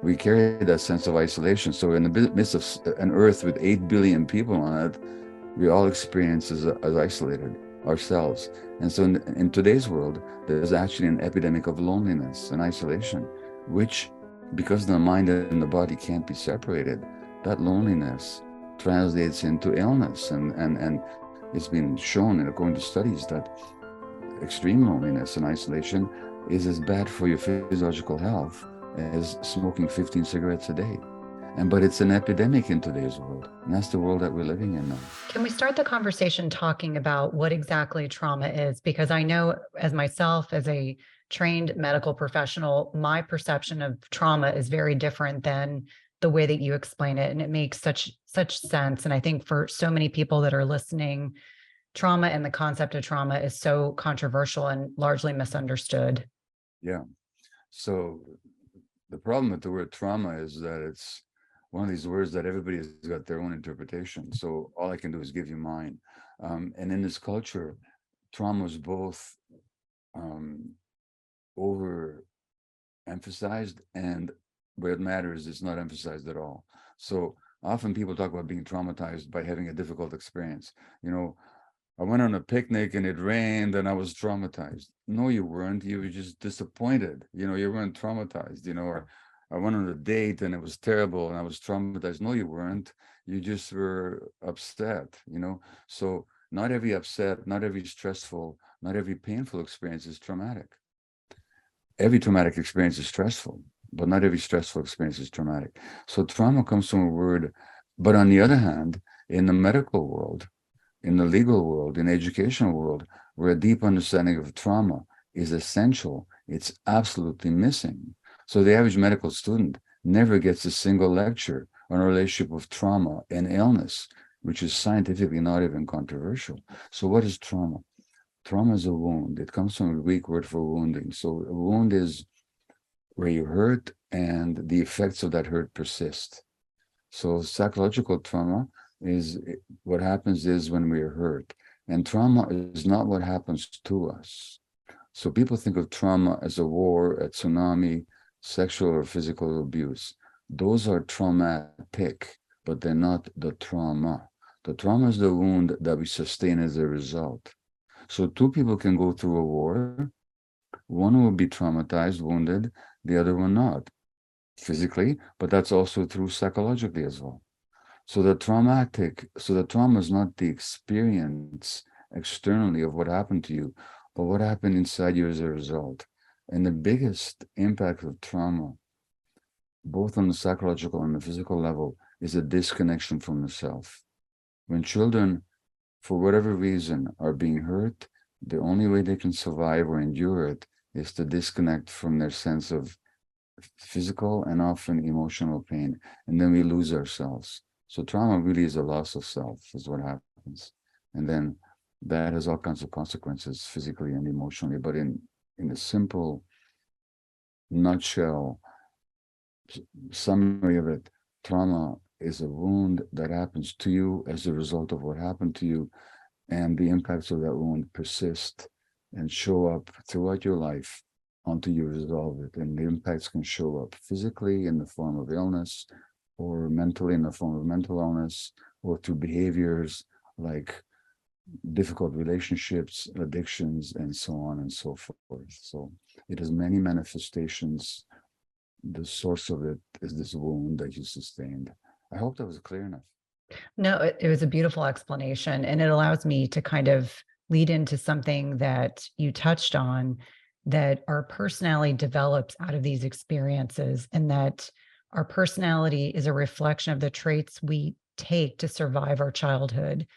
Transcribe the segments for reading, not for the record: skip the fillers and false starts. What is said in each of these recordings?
we carry that sense of isolation. So in the midst of an earth with 8 billion people on it, we all experience as isolated ourselves. And so in today's world, there's actually an epidemic of loneliness and isolation, which, because the mind and the body can't be separated, that loneliness translates into illness. And it's been shown, and according to studies, that extreme loneliness and isolation is as bad for your physiological health as smoking 15 cigarettes a day. But it's an epidemic in today's world, and that's the world that we're living in now. Can we start the conversation talking about what exactly trauma is? Because I know, as myself, as a trained medical professional, my perception of trauma is very different than the way that you explain it, and it makes such sense. And I think for so many people that are listening, trauma and the concept of trauma is so controversial and largely misunderstood. Yeah. So the problem with the word trauma is that it's one of these words that everybody's got their own interpretation. So all I can do is give you mine. And in this culture, trauma is both overemphasized, and where it matters, it's not emphasized at all. So often people talk about being traumatized by having a difficult experience. I went on a picnic and it rained and I was traumatized. No, you weren't. You were just disappointed. You weren't traumatized, or I went on a date and it was terrible and I was traumatized. No, you weren't. You just were upset, So not every upset, not every stressful, not every painful experience is traumatic. Every traumatic experience is stressful, but not every stressful experience is traumatic. So trauma comes from a word. But on the other hand, in the medical world, in the legal world, in the educational world, where a deep understanding of trauma is essential, it's absolutely missing. So the average medical student never gets a single lecture on a relationship of trauma and illness, which is scientifically not even controversial. So what is trauma? Trauma is a wound. It comes from a Greek word for wounding. So a wound is where you hurt and the effects of that hurt persist. So psychological trauma is what happens is when we are hurt. And trauma is not what happens to us. So people think of trauma as a war, a tsunami, sexual or physical abuse. Those are traumatic, but they're not the trauma. The trauma is the wound that we sustain as a result. So two people can go through a war. One will be traumatized, wounded, the other one not. Physically, but that's also true psychologically as well. So the trauma is not the experience externally of what happened to you, but what happened inside you as a result. And the biggest impact of trauma, both on the psychological and the physical level, is a disconnection from the self. When children, for whatever reason, are being hurt, the only way they can survive or endure it is to disconnect from their sense of physical and often emotional pain. And then we lose ourselves. So trauma really is a loss of self, is what happens. And then that has all kinds of consequences physically and emotionally. But in a simple nutshell summary of it, trauma is a wound that happens to you as a result of what happened to you. And the impacts of that wound persist and show up throughout your life until you resolve it. And the impacts can show up physically in the form of illness, or mentally in the form of mental illness, or through behaviors like difficult relationships, addictions, and so on and so forth. So it has many manifestations. The source of it is this wound that you sustained. I hope that was clear enough. No, it was a beautiful explanation, and it allows me to kind of lead into something that you touched on, that our personality develops out of these experiences, and that our personality is a reflection of the traits we take to survive our childhood.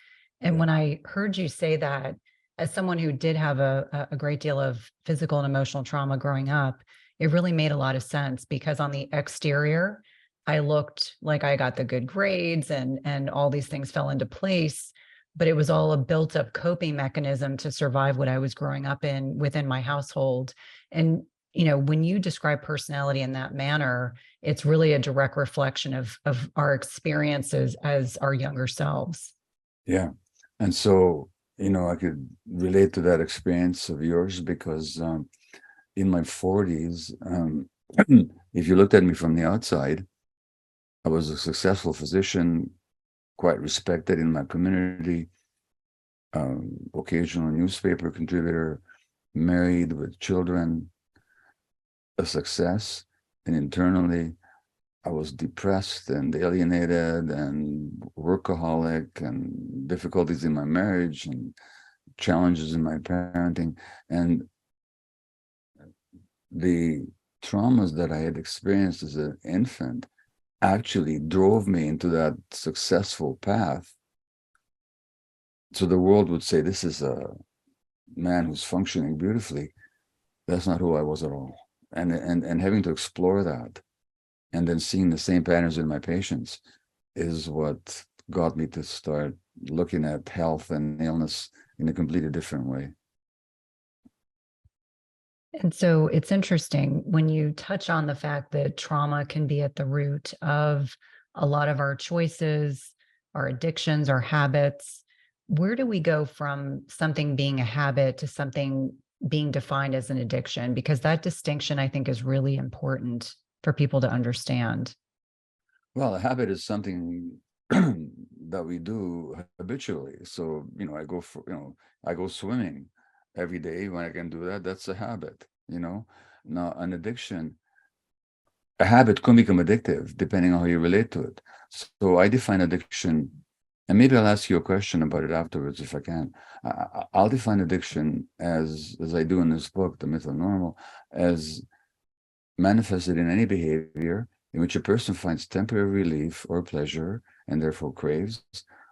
And Yeah. when I heard you say that, as someone who did have a great deal of physical and emotional trauma growing up, it really made a lot of sense, because on the exterior, I looked like I got the good grades and all these things fell into place, but it was all a built up coping mechanism to survive what I was growing up in within my household. And, when you describe personality in that manner, it's really a direct reflection of our experiences as our younger selves. Yeah. And so, I could relate to that experience of yours because in my 40s, if you looked at me from the outside, I was a successful physician, quite respected in my community, occasional newspaper contributor, married with children, a success. And internally, I was depressed and alienated and workaholic and difficulties in my marriage and challenges in my parenting. And the traumas that I had experienced as an infant actually drove me into that successful path. So the world would say, this is a man who's functioning beautifully. That's not who I was at all. And having to explore that and then seeing the same patterns in my patients is what got me to start looking at health and illness in a completely different way. And so it's interesting when you touch on the fact that trauma can be at the root of a lot of our choices, our addictions, our habits. Where do we go from something being a habit to something being defined as an addiction? Because that distinction, I think, is really important for people to understand. Well, a habit is something that we do habitually. So, I go swimming every day. When I can do that, that's a habit, Now, an addiction, a habit can become addictive depending on how you relate to it. So I define addiction, and maybe I'll ask you a question about it afterwards if I can. I'll define addiction as I do in this book, The Myth of Normal, as manifested in any behavior in which a person finds temporary relief or pleasure and therefore craves,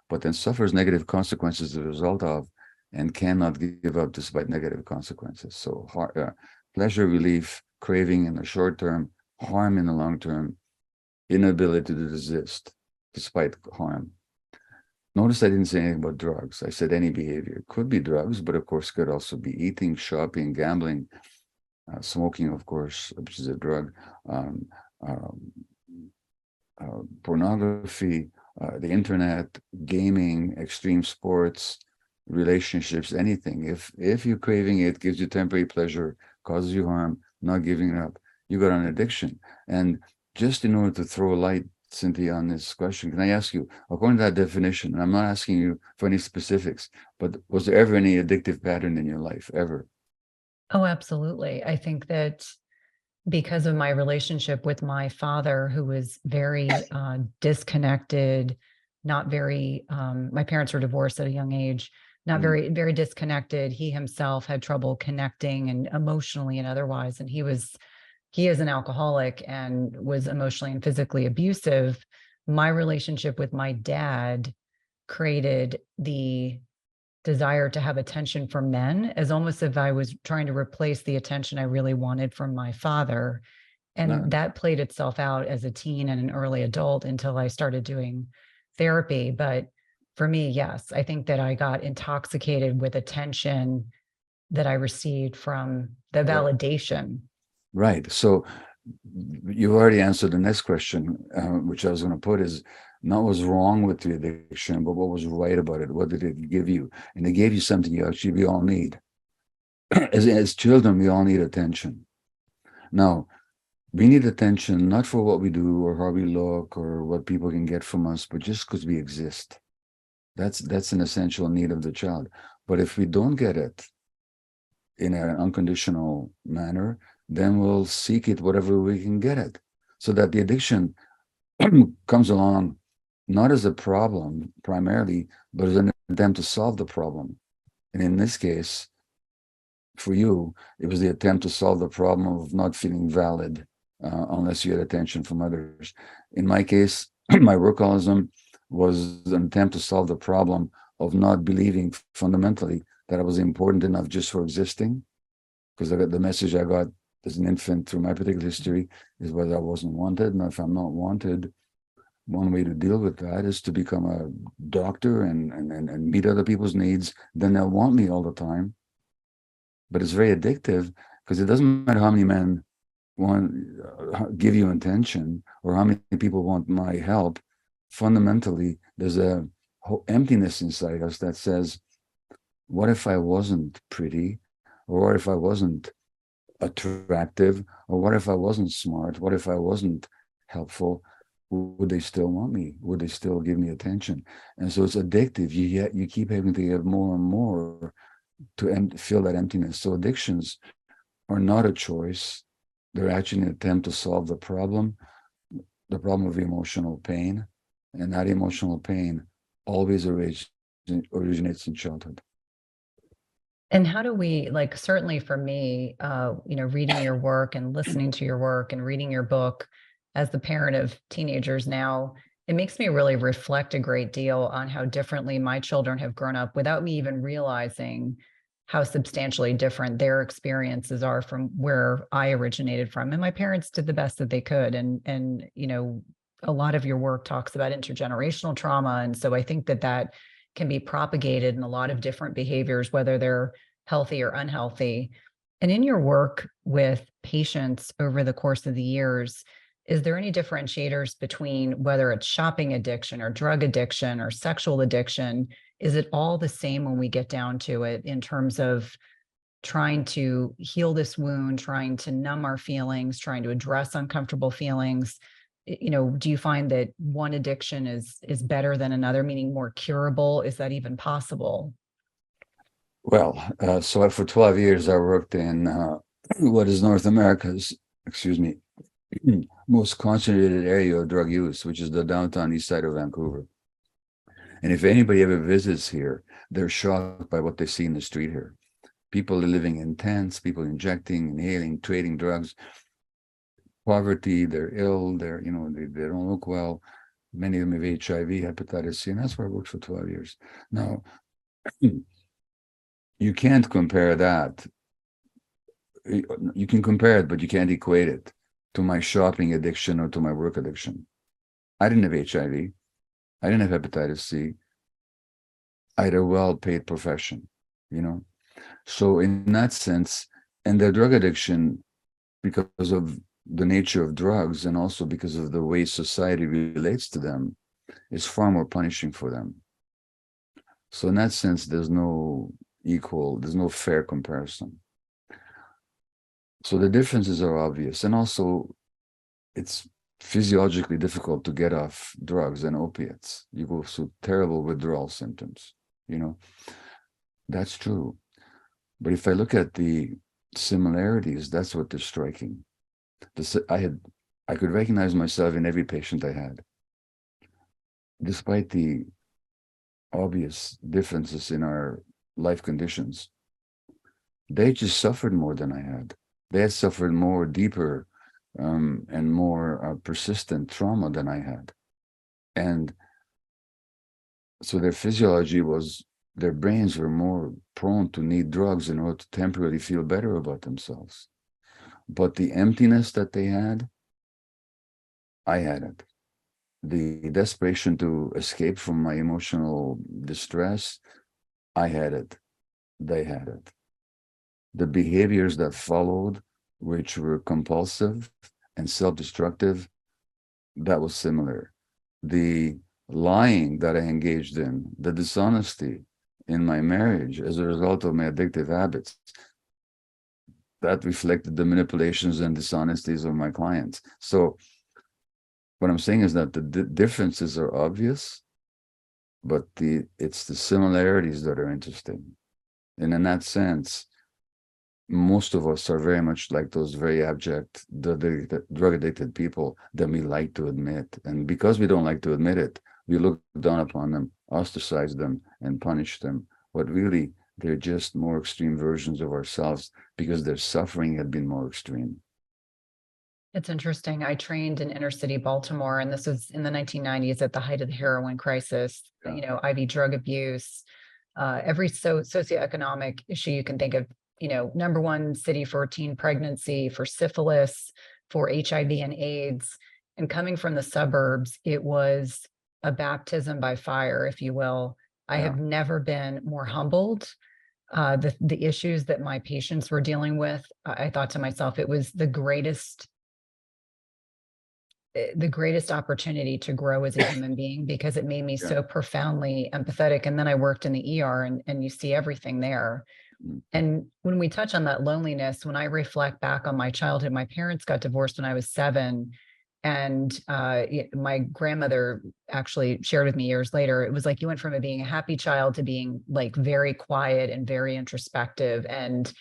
but then suffers negative consequences as a result of and cannot give up despite negative consequences. So pleasure, relief, craving in the short term, harm in the long term, inability to resist despite harm. Notice I didn't say anything about drugs. I said any behavior. Could be drugs, but of course could also be eating, shopping, gambling, smoking, of course, which is a drug, um, um, pornography, the internet, gaming, extreme sports, relationships, anything. If you're craving it, gives you temporary pleasure, causes you harm, not giving it up, you got an addiction. And just in order to throw light, Cynthia, on this question, can I ask you, according to that definition, and I'm not asking you for any specifics, but was there ever any addictive pattern in your life, ever? Oh, absolutely. I think that because of my relationship with my father, who was very disconnected, not very, my parents were divorced at a young age, not Mm. very, very disconnected. He himself had trouble connecting and emotionally and otherwise. And he is an alcoholic and was emotionally and physically abusive. My relationship with my dad created the desire to have attention from men, as almost if I was trying to replace the attention I really wanted from my father. And No. that played itself out as a teen and an early adult until I started doing therapy. But for me, yes, I think that I got intoxicated with attention that I received from the Right. validation. Right. So you've already answered the next question, which I was going to put is not what's wrong with the addiction, but what was right about it. What did it give you? And it gave you something we all need. As children, we all need attention. Now, we need attention not for what we do or how we look or what people can get from us, but just because we exist. That's an essential need of the child. But if we don't get it in an unconditional manner, then we'll seek it whatever we can get it. So that the addiction comes along not as a problem primarily, but as an attempt to solve the problem. And in this case, for you, it was the attempt to solve the problem of not feeling valid unless you had attention from others. In my case, my workaholism was an attempt to solve the problem of not believing fundamentally that I was important enough just for existing. Because the message I got as an infant through my particular history is whether I wasn't wanted. And if I'm not wanted, one way to deal with that is to become a doctor and meet other people's needs. Then they'll want me all the time. But it's very addictive because it doesn't matter how many men want give you attention or how many people want my help. Fundamentally, there's a emptiness inside us that says, what if I wasn't pretty? Or what if I wasn't attractive? Or what if I wasn't smart? What if I wasn't helpful? Would they still want me? Would they still give me attention? And so it's addictive. You keep having to get more and more to fill that emptiness. So addictions are not a choice. They're actually an attempt to solve the problem of emotional pain. And that emotional pain always originates in childhood. And how do we, like, certainly for me, reading your work and listening to your work and reading your book as the parent of teenagers now, it makes me really reflect a great deal on how differently my children have grown up without me even realizing how substantially different their experiences are from where I originated from. And my parents did the best that they could. And a lot of your work talks about intergenerational trauma. And so I think that can be propagated in a lot of different behaviors, whether they're healthy or unhealthy. And in your work with patients over the course of the years, is there any differentiators between whether it's shopping addiction or drug addiction or sexual addiction? Is it all the same when we get down to it in terms of trying to heal this wound, trying to numb our feelings, trying to address uncomfortable feelings? Do you find that one addiction is better than another, meaning more curable? Is that even possible? Well, so for 12 years, I worked in what is North America's, excuse me, most concentrated area of drug use, which is the downtown east side of Vancouver. And if anybody ever visits here, they're shocked by what they see in the street here. People are living in tents, people injecting, inhaling, trading drugs, poverty, they're ill, they don't look well. Many of them have HIV, hepatitis C, and that's where I worked for 12 years. Now, you can't compare that. You can compare it, but you can't equate it to my shopping addiction or to my work addiction. I didn't have HIV. I didn't have hepatitis C. I had a well-paid profession, you know. So in that sense, and their drug addiction, because of the nature of drugs and also because of the way society relates to them, is far more punishing for them. So in that sense, there's no fair comparison. So the differences are obvious. And also, it's physiologically difficult to get off drugs and opiates. You go through terrible withdrawal symptoms, you know. That's true. But if I look at the similarities, that's what they're striking. I could recognize myself in every patient I had, despite the obvious differences in our life conditions. They just suffered more than I had. They had suffered more deeper and more persistent trauma than I had. And so their physiology their brains were more prone to need drugs in order to temporarily feel better about themselves. But the emptiness that they had, I had it. The desperation to escape from my emotional distress, I had it. They had it. The behaviors that followed, which were compulsive and self-destructive, that was similar. The lying that I engaged in, the dishonesty in my marriage as a result of my addictive habits, that reflected the manipulations and dishonesties of my clients. So what I'm saying is that the differences are obvious, but it's the similarities that are interesting. And in that sense, most of us are very much like those very abject, drug-addicted people that we like to admit. And because we don't like to admit it, we look down upon them, ostracize them, and punish them. But really, they're just more extreme versions of ourselves because their suffering had been more extreme. It's interesting. I trained in inner city Baltimore, and this was in the 1990s at the height of the heroin crisis, Yeah. IV drug abuse, every socioeconomic issue you can think of, number one city for teen pregnancy, for syphilis, for HIV and AIDS. And coming from the suburbs, it was a baptism by fire, if you will. I have never been more humbled. The issues that my patients were dealing with, I thought to myself, it was the greatest the greatest opportunity to grow as a human being, because it made me Yeah. so profoundly empathetic. And then I worked in the ER, and you see everything there. Mm. And when we touch on that loneliness, when I reflect back on my childhood, my parents got divorced when I was 7. And my grandmother actually shared with me years later, it was like you went from being a happy child to being like very quiet and very introspective. And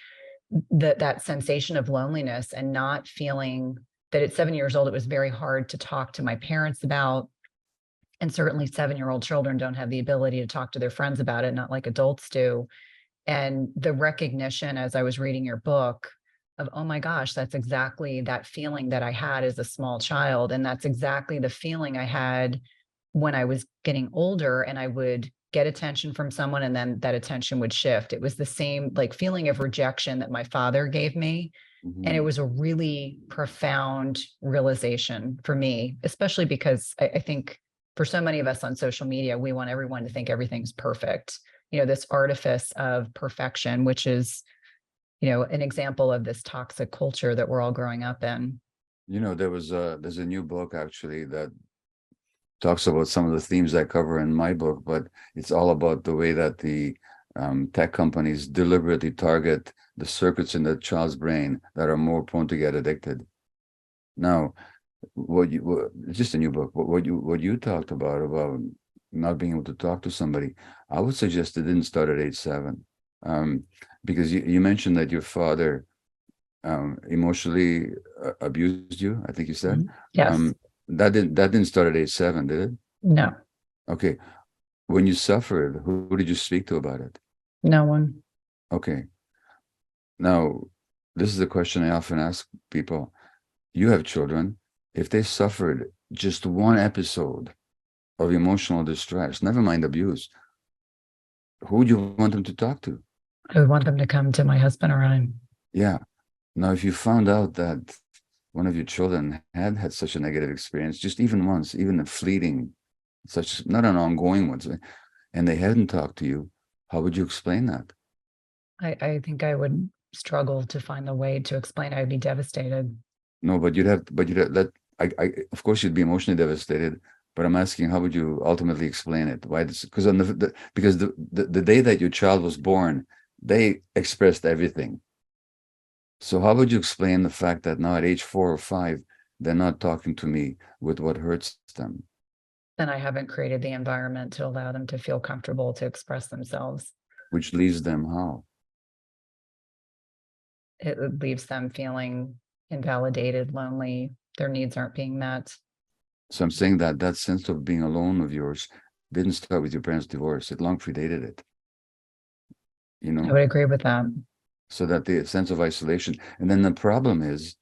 that sensation of loneliness and not feeling that at 7 years old, it was very hard to talk to my parents about. And certainly 7-year-old children don't have the ability to talk to their friends about it, not like adults do. And the recognition as I was reading your book of, oh my gosh, that's exactly that feeling that I had as a small child. And that's exactly the feeling I had when I was getting older, and I would get attention from someone and then that attention would shift. It was the same like feeling of rejection that my father gave me. And it Mhm. was a really profound realization for me, especially because I think for so many of us on social media, we want everyone to think everything's perfect. This artifice of perfection, which is, an example of this toxic culture that we're all growing up in. There's a new book actually that talks about some of the themes I cover in my book, but it's all about the way that the tech companies deliberately target the circuits in the child's brain that are more prone to get addicted. Now, it's just a new book. What you talked about not being able to talk to somebody, I would suggest it didn't start at age 7, um, because you mentioned that your father emotionally abused you. I think you said Yes. um, that didn't start at age 7, did it? No. Okay. When you suffered, who did you speak to about it? No one. Okay. Now, this is a question I often ask people. You have children. If they suffered just one episode of emotional distress, never mind abuse, who would you want them to talk to? I would want them to come to my husband or I. Yeah. Now, if you found out that one of your children had such a negative experience, just even once, even a fleeting, such not an ongoing one, and they hadn't talked to you, how would you explain that? I think I would struggle to find the way to explain. I'd be devastated. No, but you'd have that. Of course, you'd be emotionally devastated. But I'm asking, how would you ultimately explain it? Why? Because because the day that your child was born, they expressed everything. So how would you explain the fact that now at age 4 or 5, they're not talking to me with what hurts them, And I haven't created the environment to allow them to feel comfortable to express themselves. which leaves them how? It leaves them feeling invalidated, lonely. Their needs aren't being met. So I'm saying that that sense of being alone of yours didn't start with your parents' divorce. It long predated it, you I know? would agree with that. So that the sense of isolation. And then the problem is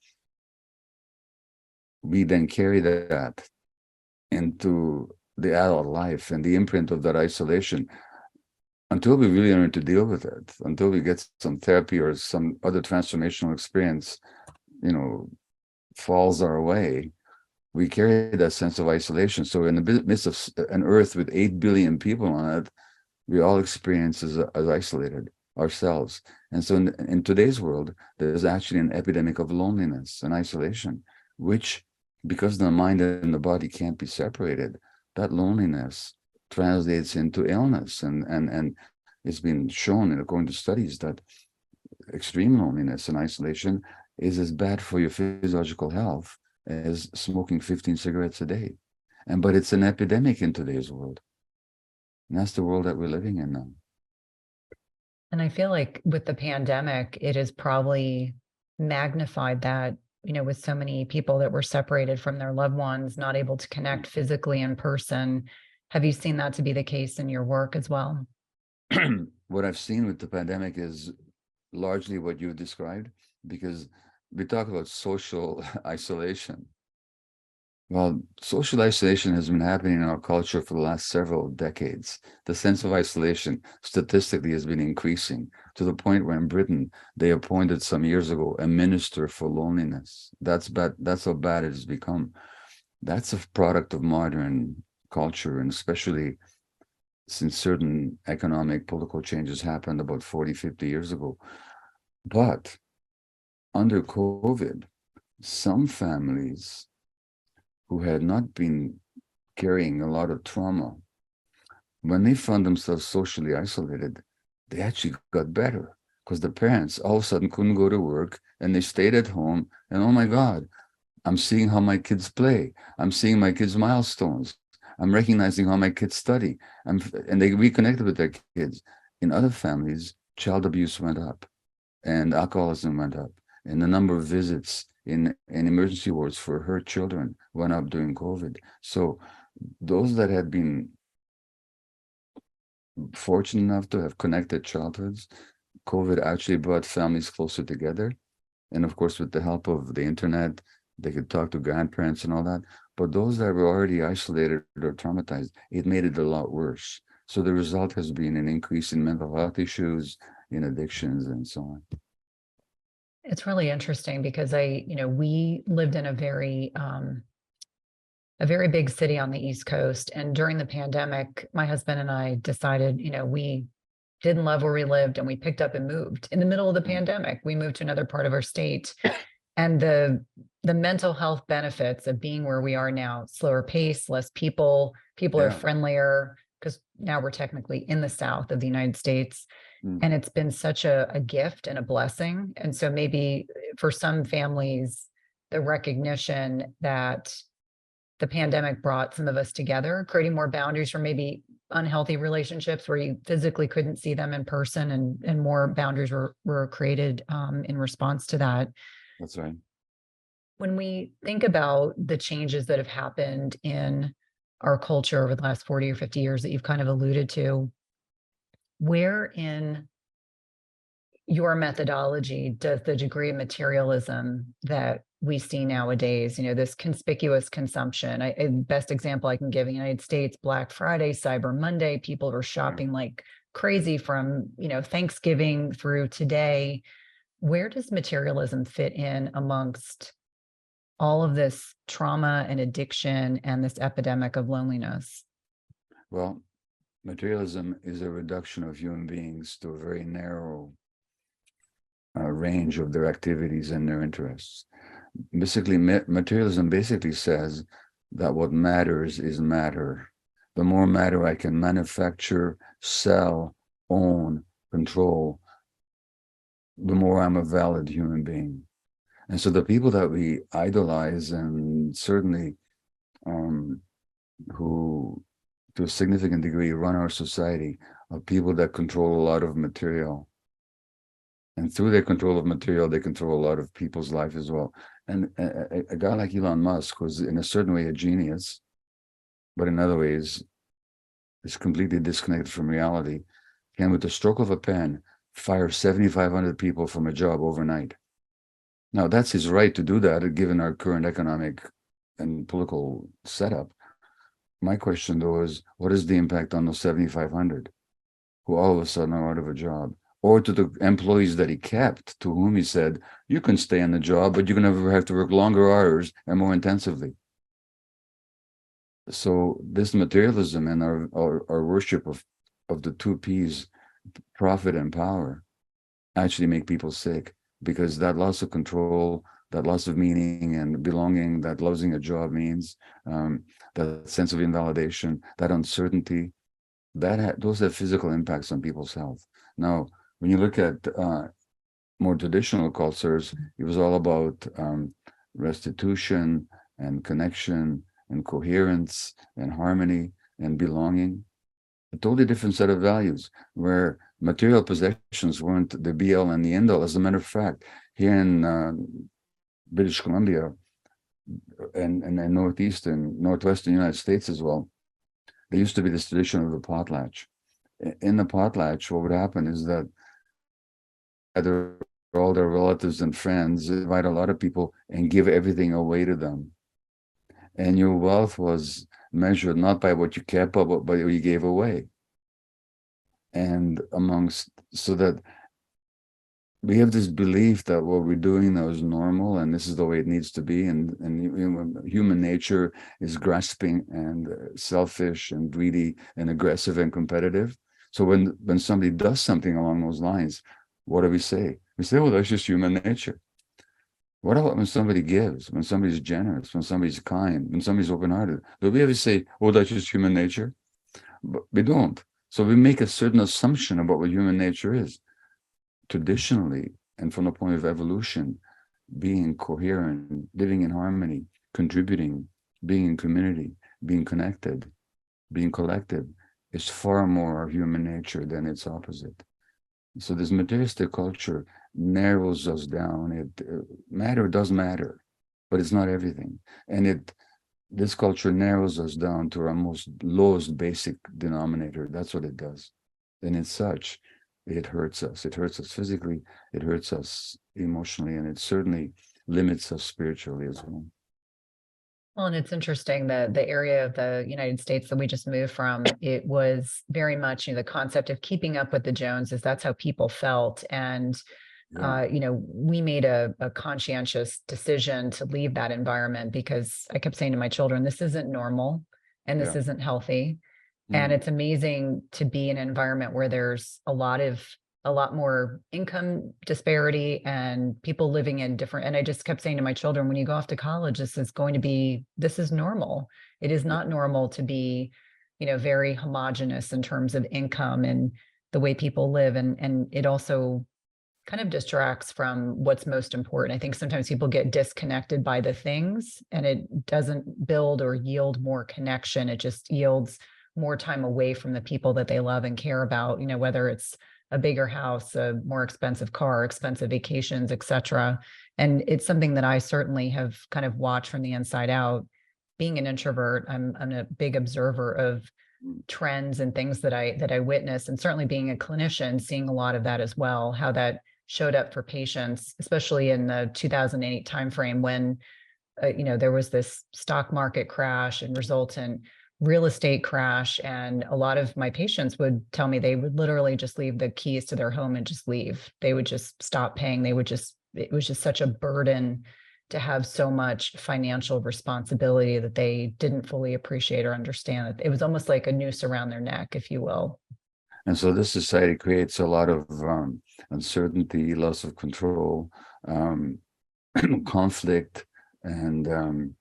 we then carry that into the adult life and the imprint of that isolation until we really learn to deal with it, until we get some therapy or some other transformational experience, falls our way. We carry that sense of isolation. So in the midst of an earth with 8 billion people on it, we all experience as isolated ourselves. And so in today's world, there's actually an epidemic of loneliness and isolation, which, because the mind and the body can't be separated, that loneliness translates into illness. And it's been shown, and according to studies, that extreme loneliness and isolation is as bad for your physiological health as smoking 15 cigarettes a day. But it's an epidemic in today's world. And that's the world that we're living in now. And I feel like with the pandemic, it has probably magnified that, with so many people that were separated from their loved ones, not able to connect physically in person. Have you seen that to be the case in your work as well? What I've seen with the pandemic is largely what you described, because we talk about social isolation. Well, social isolation has been happening in our culture for the last several decades. The sense of isolation statistically has been increasing to the point where in Britain, they appointed some years ago a minister for loneliness. That's bad. That's how bad it has become. That's a product of modern culture, and especially since certain economic, political changes happened about 40, 50 years ago. But under COVID, some families who had not been carrying a lot of trauma, when they found themselves socially isolated, they actually got better because the parents all of a sudden couldn't go to work and they stayed at home. And oh my God, I'm seeing how my kids play. I'm seeing my kids' milestones. I'm recognizing how my kids study. And they reconnected with their kids. In other families, child abuse went up and alcoholism went up. And the number of visits in emergency wards for hurt children went up during COVID. So those that had been fortunate enough to have connected childhoods, COVID actually brought families closer together. And of course, with the help of the internet, they could talk to grandparents and all that. But those that were already isolated or traumatized, it made it a lot worse. So the result has been an increase in mental health issues, in addictions, and so on. It's really interesting because we lived in a very big city on the East Coast. And during the pandemic, my husband and I decided, we didn't love where we lived and we picked up and moved in the middle of the pandemic. We moved to another part of our state. And the mental health benefits of being where we are now, slower pace, less people are friendlier, because now we're technically in the South of the United States. And it's been such a gift and a blessing. And so maybe for some families, the recognition that the pandemic brought some of us together, creating more boundaries for maybe unhealthy relationships where you physically couldn't see them in person, and more boundaries were created in response to that. That's right. When we think about the changes that have happened in our culture over the last 40 or 50 years that you've kind of alluded to, where in your methodology does the degree of materialism that we see nowadays, this conspicuous consumption, best example I can give in the United States, Black Friday, Cyber Monday, people were shopping like crazy from, Thanksgiving through today. Where does materialism fit in amongst all of this trauma and addiction and this epidemic of loneliness? Well, materialism is a reduction of human beings to a very narrow range of their activities and their interests. Basically, materialism basically says that what matters is matter. The more matter I can manufacture, sell, own, control, the more I'm a valid human being. And so the people that we idolize, and certainly who to a significant degree run our society, are people that control a lot of material. And through their control of material, they control a lot of people's life as well. And a guy like Elon Musk, who's in a certain way a genius, but in other ways is completely disconnected from reality, can with the stroke of a pen fire 7,500 people from a job overnight. Now, that's his right to do that, given our current economic and political setup. My question, though, is what is the impact on those 7,500 who all of a sudden are out of a job? Or to the employees that he kept, to whom he said, you can stay on the job, but you're going to have to work longer hours and more intensively. So this materialism and our worship of the two P's, profit and power, actually make people sick, because that loss of control, that loss of meaning and belonging that losing a job means, that sense of invalidation, that uncertainty, those have physical impacts on people's health. Now, when you look at more traditional cultures, it was all about restitution and connection and coherence and harmony and belonging. A totally different set of values, where material possessions weren't the be-all and the end-all. As a matter of fact, here in British Columbia and northwestern United States as well, there used to be this tradition of the potlatch. In the potlatch, what would happen is that either all their relatives and friends invite a lot of people and give everything away to them. And your wealth was measured not by what you kept, but by what you gave away. And so that we have this belief that what we're doing now is normal and this is the way it needs to be. And human nature is grasping and selfish and greedy and aggressive and competitive. So when somebody does something along those lines, what do we say? We say, well, that's just human nature. What about when somebody gives, when somebody's generous, when somebody's kind, when somebody's open-hearted? Do we ever say, oh, that's just human nature? But we don't. So we make a certain assumption about what human nature is. Traditionally, and from the point of evolution, being coherent, living in harmony, contributing, being in community, being connected, being collective is far more human nature than its opposite. So this materialistic culture narrows us down. Matter does matter, but it's not everything. And this culture narrows us down to our most lowest basic denominator. That's what it does. And as such, it hurts us. It hurts us physically, it hurts us emotionally, and it certainly limits us spiritually as well. Well, and it's interesting that the area of the United States that we just moved from, it was very much, the concept of keeping up with the Joneses. That's how people felt. And, Yeah, we made a conscientious decision to leave that environment because I kept saying to my children, this isn't normal and this yeah. isn't healthy. And Mm. it's amazing to be in an environment where there's a lot more income disparity and people living in different, and I just kept saying to my children, when you go off to college, this is normal. It is Yeah. not normal to be, very homogenous in terms of income and the way people live. And it also kind of distracts from what's most important. I think sometimes people get disconnected by the things and it doesn't build or yield more connection. It just yields more time away from the people that they love and care about, whether it's a bigger house, a more expensive car, expensive vacations, etc. And it's something that I certainly have kind of watched from the inside out. Being an introvert, I'm a big observer of Mm. trends and things that I witness, and certainly being a clinician, seeing a lot of that as well, how that showed up for patients, especially in the 2008 timeframe when there was this stock market crash and resultant real estate crash. And a lot of my patients would tell me they would literally just leave the keys to their home and just leave. They would just stop paying. It was just such a burden to have so much financial responsibility that they didn't fully appreciate or understand. It was almost like a noose around their neck, if you will. And so this society creates a lot of uncertainty, loss of control, um, conflict, and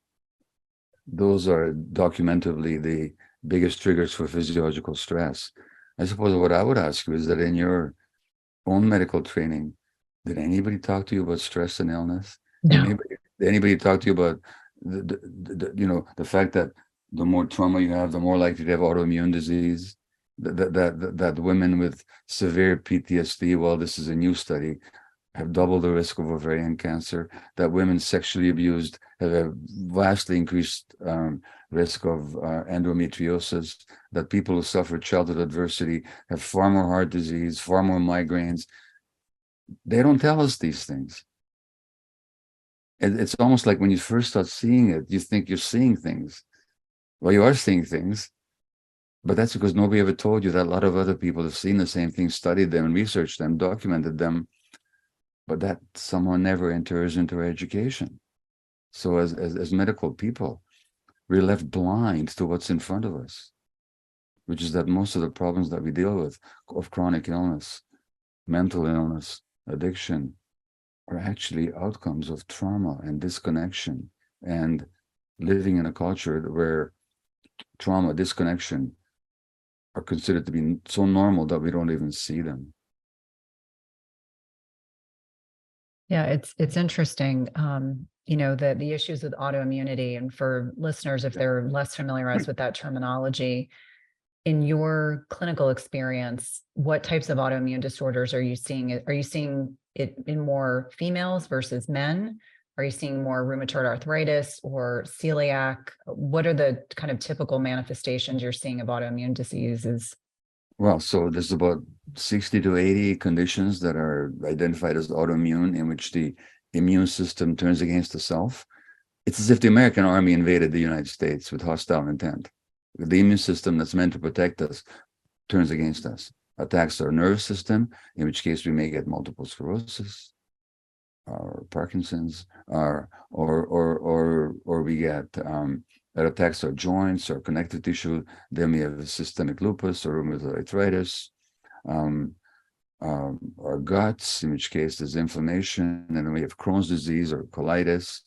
those are documentably the biggest triggers for physiological stress. I suppose what I would ask you is that in your own medical training, did anybody talk to you about stress and illness? Did No. anybody talk to you about the fact that the more trauma you have, the more likely to have autoimmune disease? That women with severe PTSD, well, this is a new study, have double the risk of ovarian cancer, that women sexually abused have a vastly increased risk of endometriosis, that people who suffer childhood adversity have far more heart disease, far more migraines. They don't tell us these things. It's almost like when you first start seeing it, you think you're seeing things. Well, you are seeing things, but that's because nobody ever told you that a lot of other people have seen the same things, studied them, and researched them, documented them, but that somehow never enters into our education. So as medical people, we're left blind to what's in front of us, which is that most of the problems that we deal with of chronic illness, mental illness, addiction, are actually outcomes of trauma and disconnection and living in a culture where trauma, disconnection are considered to be so normal that we don't even see them. Yeah, it's interesting. The issues with autoimmunity, and for listeners, if Yeah. they're less familiarized with that terminology, in your clinical experience, what types of autoimmune disorders are you seeing? Are you seeing it in more females versus men? Are you seeing more rheumatoid arthritis or celiac? What are the kind of typical manifestations you're seeing of autoimmune diseases? Well, so there's about 60 to 80 conditions that are identified as autoimmune, in which the immune system turns against the self. It's as if the American army invaded the United States with hostile intent. The immune system that's meant to protect us turns against us, attacks our nervous system, in which case we may get multiple sclerosis or Parkinson's, or we get it attacks our joints or connective tissue. Then we have systemic lupus or rheumatoid arthritis. Um, our guts, in which case there's inflammation, and then we have Crohn's disease or colitis.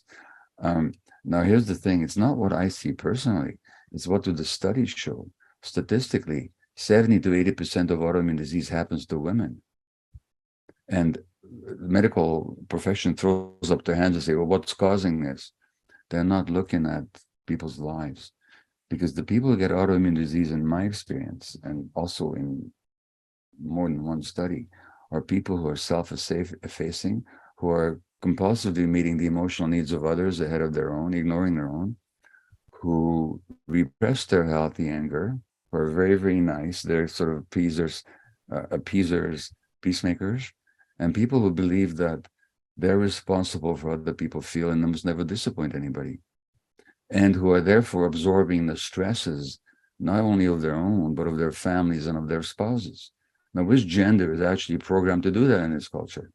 Um, Now, here's the thing. It's not what I see personally. It's what do the studies show. Statistically, 70 to 80% of autoimmune disease happens to women. And the medical profession throws up their hands and say, well, what's causing this? They're not looking at people's lives. Because the people who get autoimmune disease, in my experience, and also in more than one study, are people who are self-effacing, who are compulsively meeting the emotional needs of others ahead of their own, ignoring their own, who repress their healthy anger, who are very, very nice. They're sort of appeasers, peacemakers, and people who believe that they're responsible for what other people feel and they must never disappoint anybody, and who are therefore absorbing the stresses, not only of their own, but of their families and of their spouses. Now, which gender is actually programmed to do that in this culture?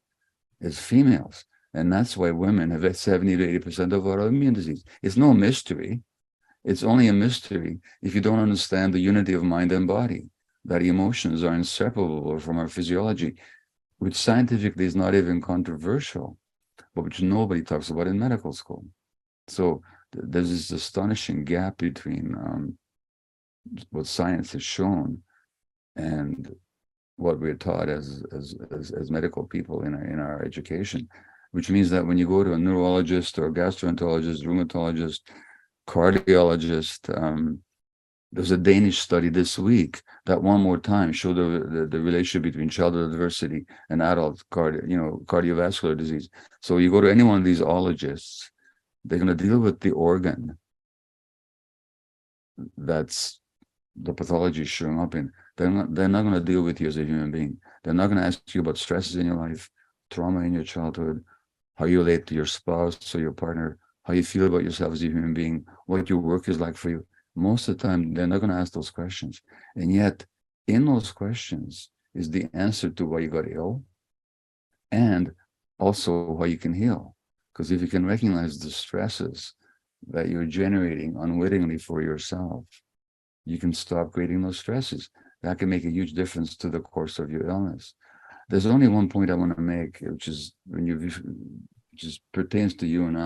It's females. And that's why women have 70 to 80% of autoimmune disease. It's no mystery. It's only a mystery if you don't understand the unity of mind and body, that emotions are inseparable from our physiology, which scientifically is not even controversial, but which nobody talks about in medical school. So there's this astonishing gap between what science has shown and what we're taught as medical people in our education, which means that when you go to a neurologist or a gastroenterologist, rheumatologist, cardiologist, there's a Danish study this week that one more time showed the relationship between childhood adversity and adult cardiovascular disease. So you go to any one of these ologists, they're going to deal with the organ that's the pathology is showing up in. They're not going to deal with you as a human being. They're not going to ask you about stresses in your life, trauma in your childhood, how you relate to your spouse or your partner, how you feel about yourself as a human being, what your work is like for you. Most of the time, they're not going to ask those questions. And yet, in those questions is the answer to why you got ill and also how you can heal. Because if you can recognize the stresses that you're generating unwittingly for yourself, you can stop creating those stresses. That can make a huge difference to the course of your illness. There's only one point I want to make, which is just pertains to you and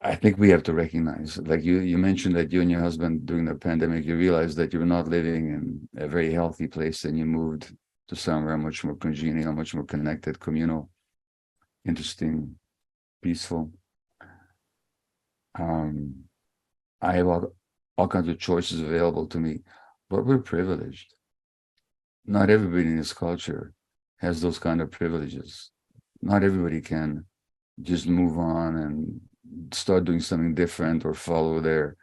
I think we have to recognize, like you mentioned that you and your husband during the pandemic, you realized that you were not living in a very healthy place and you moved to somewhere much more congenial, much more connected, communal, interesting, peaceful. I have all kinds of choices available to me, but we're privileged. Not everybody in this culture has those kind of privileges. Not everybody can just move on and start doing something different or follow their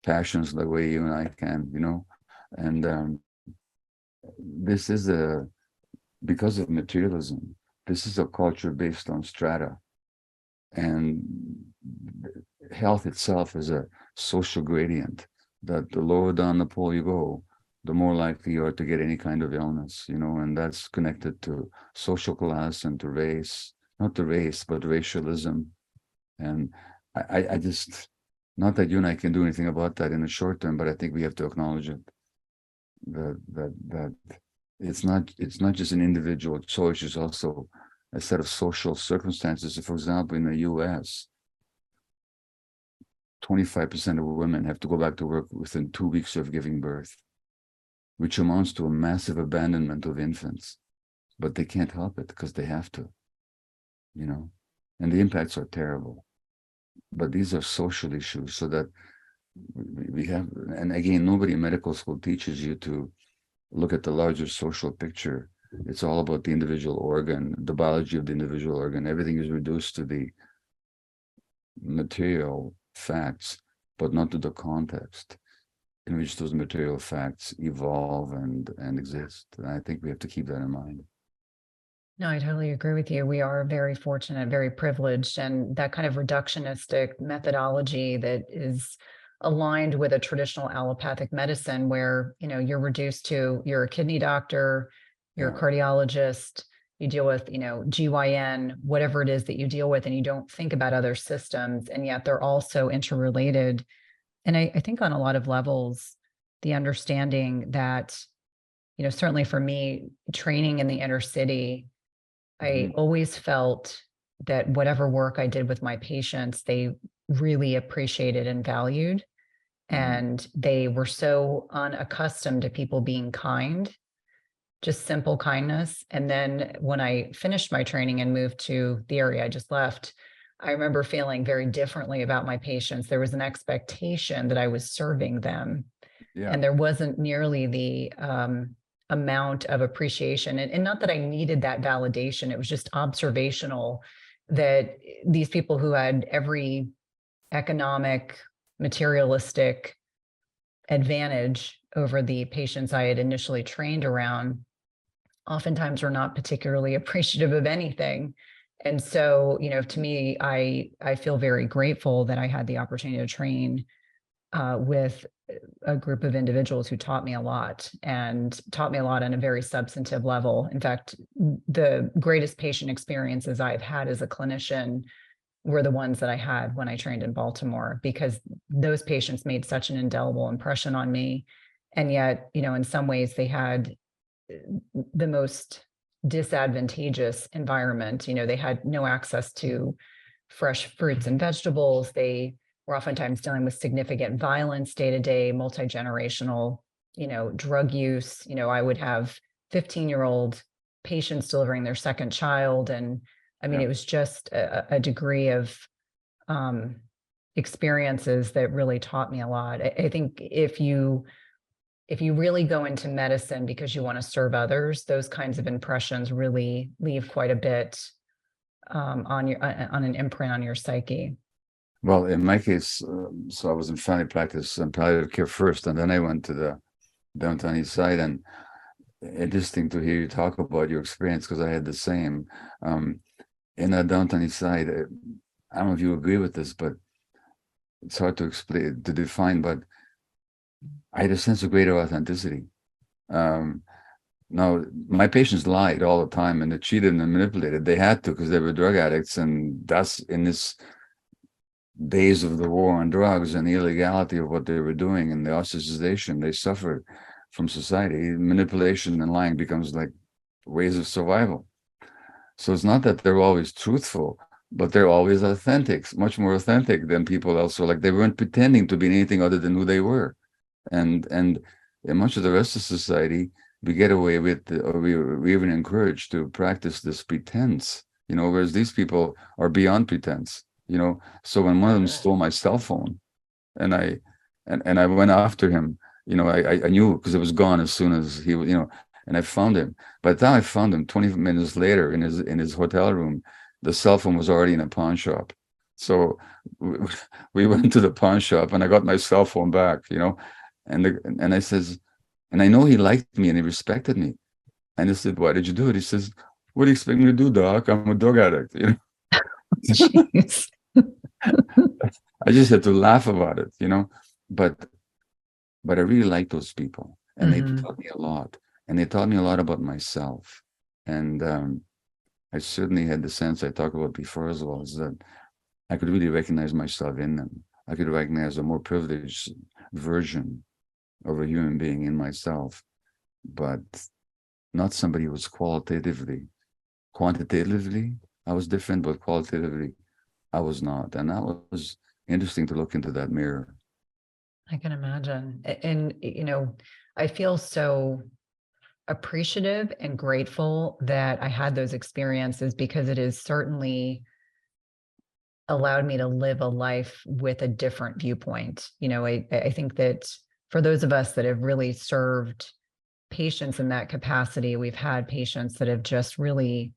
passions the way you and I can, And this is because of materialism, this is a culture based on strata. And health itself is a social gradient that the lower down the pole you go, the more likely you are to get any kind of illness, and that's connected to social class and to race, not to race, but racialism. And I just, not that you and I can do anything about that in the short term, but I think we have to acknowledge it, that it's not just an individual choice, it's also a set of social circumstances. For example, in the US, 25% of women have to go back to work within 2 weeks of giving birth, which amounts to a massive abandonment of infants. But they can't help it because they have to, and the impacts are terrible. But these are social issues, so that we have, and again, nobody in medical school teaches you to look at the larger social picture. It's all about the individual organ, the biology of the individual organ. Everything is reduced to the material facts, but not to the context in which those material facts evolve and exist. And I think we have to keep that in mind. No, I totally agree with you. We are very fortunate, very privileged, and that kind of reductionistic methodology that is aligned with a traditional allopathic medicine where, you're reduced to, you're a kidney doctor, you're a cardiologist, you deal with, GYN, whatever it is that you deal with, and you don't think about other systems, and yet they're also interrelated. And I think on a lot of levels, the understanding that certainly for me, training in the inner city, I Mhm. always felt that whatever work I did with my patients, they really appreciated and valued. Mhm. And they were so unaccustomed to people being kind, just simple kindness. And then when I finished my training and moved to the area I just left, I remember feeling very differently about my patients. There was an expectation that I was serving them, Yeah. and there wasn't nearly the amount of appreciation. And not that I needed that validation, it was just observational that these people who had every economic, materialistic advantage over the patients I had initially trained around oftentimes were not particularly appreciative of anything. And so, to me, I feel very grateful that I had the opportunity to train with a group of individuals who taught me a lot, and taught me a lot on a very substantive level. In fact, the greatest patient experiences I've had as a clinician were the ones that I had when I trained in Baltimore, because those patients made such an indelible impression on me. And yet, in some ways they had the most disadvantageous environment. They had no access to fresh fruits and vegetables. They were oftentimes dealing with significant violence day to day, multi-generational, drug use. I would have 15-year-old patients delivering their second child. And I mean, Yeah. it was just a degree of um, experiences that really taught me a lot. I think if you really go into medicine because you want to serve others, those kinds of impressions really leave quite a bit on an imprint on your psyche. Well, in my case, so I was in family practice and palliative care first, and then I went to the downtown east side. And interesting to hear you talk about your experience, because I had the same. Um, in that downtown east side, I don't know if you agree with this, but it's hard to explain, to define, but I had a sense of greater authenticity. Um, Now, my patients lied all the time, and they cheated and manipulated. They had to, because they were drug addicts, and that's in this days of the war on drugs and the illegality of what they were doing and the ostracization they suffered from society. Manipulation and lying becomes like ways of survival. So it's not that they're always truthful, but they're always authentic, much more authentic than people else were. Like, they weren't pretending to be anything other than who they were. And in much of the rest of society, we get away with, or we even encouraged to practice this pretense, whereas these people are beyond pretense. So when one of them stole my cell phone, and I went after him, I knew, because it was gone as soon as he was, and I found him. By the time I found him, 20 minutes later, in his hotel room, the cell phone was already in a pawn shop. So we went to the pawn shop, and I got my cell phone back, and I says, and I know he liked me and he respected me. And I said, "Why did you do it?" He says, "What do you expect me to do, doc? I'm a drug addict." Jeez. I just had to laugh about it, But I really like those people, and they Mhm. taught me a lot, and they taught me a lot about myself. And I certainly had the sense I talked about before as well, is that I could really recognize myself in them. I could recognize a more privileged version of a human being in myself, but not somebody who was quantitatively, I was different, but qualitatively, I was not. And that was interesting to look into that mirror. I can imagine. And, I feel so appreciative and grateful that I had those experiences, because it has certainly allowed me to live a life with a different viewpoint. I think that for those of us that have really served patients in that capacity, we've had patients that have just really,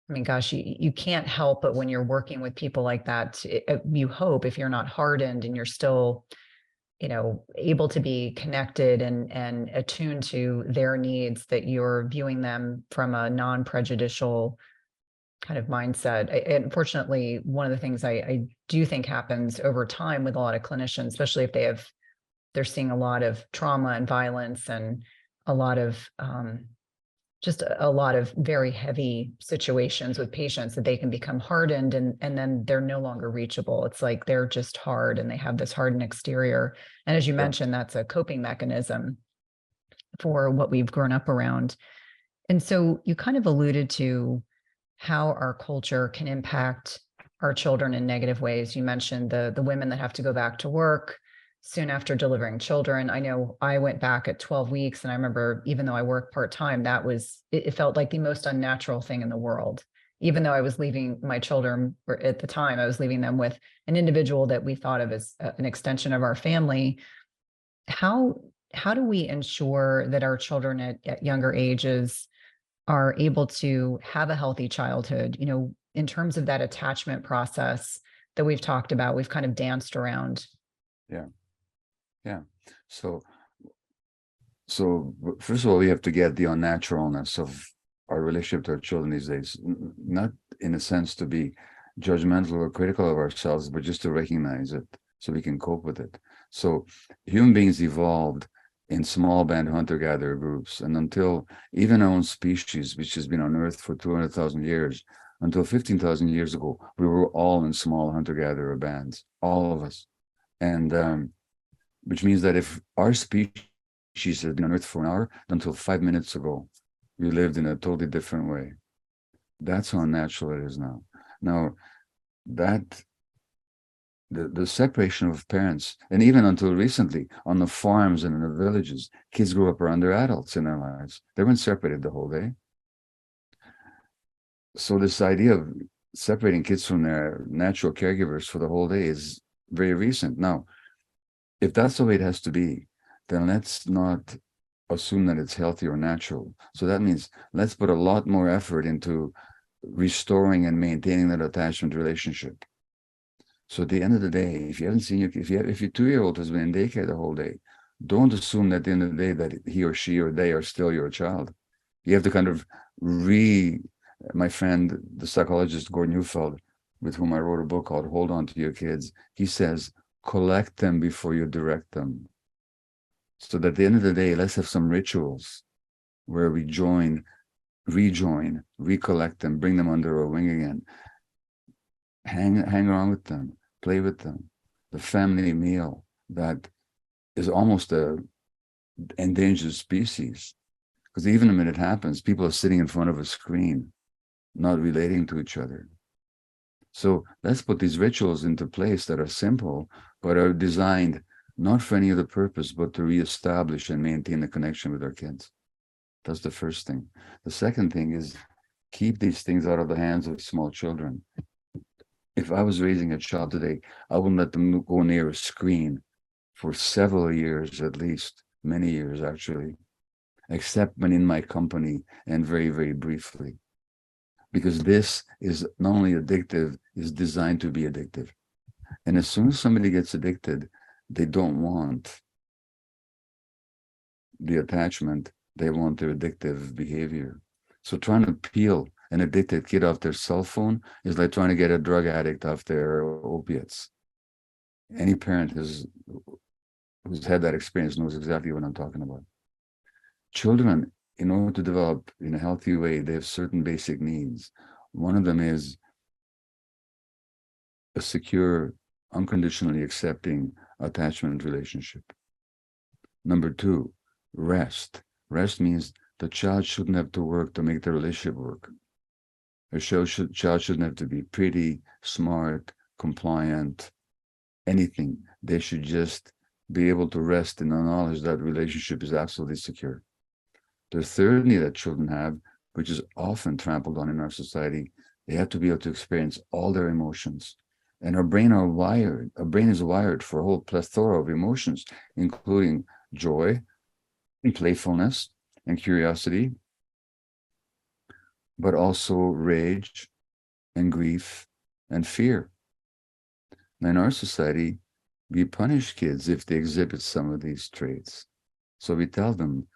I mean, gosh, you can't help but when you're working with people like that, you hope, if you're not hardened and you're still, able to be connected and attuned to their needs, that you're viewing them from a non-prejudicial kind of mindset. Unfortunately, one of the things I do think happens over time with a lot of clinicians, especially if they're seeing a lot of trauma and violence, and a lot of just a lot of very heavy situations with patients, that they can become hardened, and then they're no longer reachable. It's like they're just hard, and they have this hardened exterior. And as you Yeah. mentioned, that's a coping mechanism. for what we've grown up around. And so you kind of alluded to how our culture can impact our children in negative ways. You mentioned the women that have to go back to work soon after delivering children. I know I went back at 12 weeks, and I remember, even though I work part-time, it felt like the most unnatural thing in the world. Even though I was leaving my children, or at the time I was leaving them with an individual that we thought of as an extension of our family. How do we ensure that our children at younger ages are able to have a healthy childhood, in terms of that attachment process that we've talked about, we've kind of danced around? Yeah. So first of all, we have to get the unnaturalness of our relationship to our children these days, not in a sense to be judgmental or critical of ourselves, but just to recognize it so we can cope with it. So human beings evolved in small band hunter-gatherer groups, and until even our own species, which has been on Earth for 200,000 years, until 15,000 years ago, we were all in small hunter-gatherer bands, all of us. And which means that if our species had been on Earth for an hour, until 5 minutes ago, we lived in a totally different way. That's how natural it is now. Now, that the separation of parents, and even until recently, on the farms and in the villages, kids grew up around their adults in their lives. They weren't separated the whole day. So this idea of separating kids from their natural caregivers for the whole day is very recent. Now, if that's the way it has to be, then let's not assume that it's healthy or natural. So that means let's put a lot more effort into restoring and maintaining that attachment relationship. So at the end of the day, if you haven't seen if your 2-year-old has been in daycare the whole day, don't assume that at the end of the day that he or she or they are still your child. You have to kind of my friend, the psychologist Gordon Neufeld, with whom I wrote a book called Hold On to Your Kids, he says, collect them before you direct them. So that at the end of the day, let's have some rituals where we rejoin, recollect them, bring them under our wing again. Hang around with them, play with them. The family meal that is almost a endangered species. Because even when it happens, people are sitting in front of a screen, not relating to each other. So let's put these rituals into place that are simple, but are designed not for any other purpose, but to reestablish and maintain a connection with our kids. That's the first thing. The second thing is keep these things out of the hands of small children. If I was raising a child today, I wouldn't let them go near a screen for several years, at least, many years actually, except when in my company and very, very briefly. Because this is not only addictive, is designed to be addictive. And as soon as somebody gets addicted, they don't want the attachment, they want their addictive behavior. So trying to peel an addicted kid off their cell phone is like trying to get a drug addict off their opiates. Any parent who's had that experience knows exactly what I'm talking about. Children, in order to develop in a healthy way, they have certain basic needs. One of them is a secure, unconditionally accepting attachment relationship. Number 2, rest. Rest means the child shouldn't have to work to make the relationship work. A child shouldn't have to be pretty, smart, compliant, anything. They should just be able to rest in the knowledge that relationship is absolutely secure. The third need that children have, which is often trampled on in our society, they have to be able to experience all their emotions. And our brain is wired for a whole plethora of emotions, including joy, and playfulness, and curiosity, but also rage and grief and fear. Now, in our society, we punish kids if they exhibit some of these traits. So we tell them,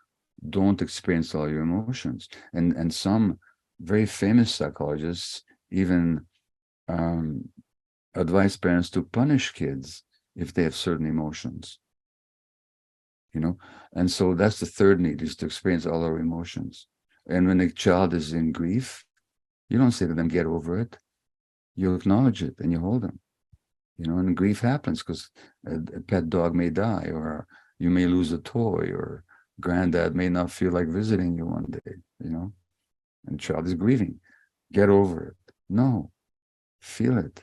don't experience all your emotions. And some very famous psychologists even advise parents to punish kids if they have certain emotions. And so that's the third need, is to experience all our emotions. And when a child is in grief, you don't say to them, get over it. You acknowledge it and you hold them. And grief happens because a pet dog may die, or you may lose a toy, or Granddad may not feel like visiting you one day, and the child is grieving. Get over it. No, feel it.